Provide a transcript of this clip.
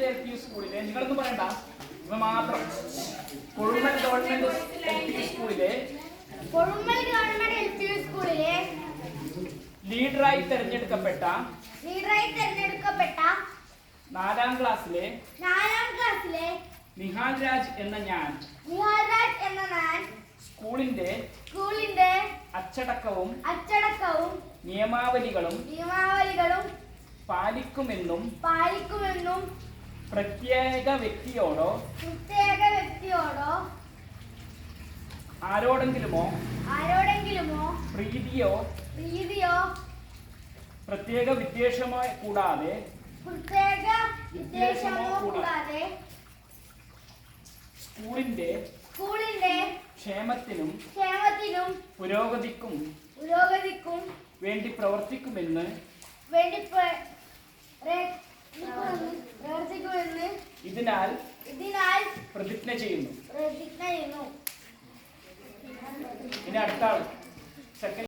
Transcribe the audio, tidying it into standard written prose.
Government LP സ്കൂളിലെ, നിങ്ങളൊന്നും പറയണ്ട, ഇത് മാത്രം, കൊഴുമൽ ഗവൺമെന്റ് LP സ്കൂളിലെ ലീഡറായി തെരഞ്ഞെടുക്കപ്പെട്ട 4ാം ക്ലാസ്സിലെ നിഹാൽ രാജ് എന്ന ഞാൻ സ്കൂളിന്റെ അച്ചടക്കവും നിയമാവലികളും പാലിക്കുമെന്നും പ്രത്യേക വ്യക്തിയോടോ ആരോടെങ്കിലുമോ പ്രീതിയോ പ്രത്യേക വിദ്വേഷമോ കൂടാതെ സ്കൂളിന്റെ ക്ഷേമത്തിനും പുരോഗതിക്കും വേണ്ടി പ്രവർത്തിക്കുമെന്ന് ഇതിനാൽ പ്രതിജ്ഞ ചെയ്യുന്നു. ഇനി അടുത്ത ആൾ സെക്കൻഡ്.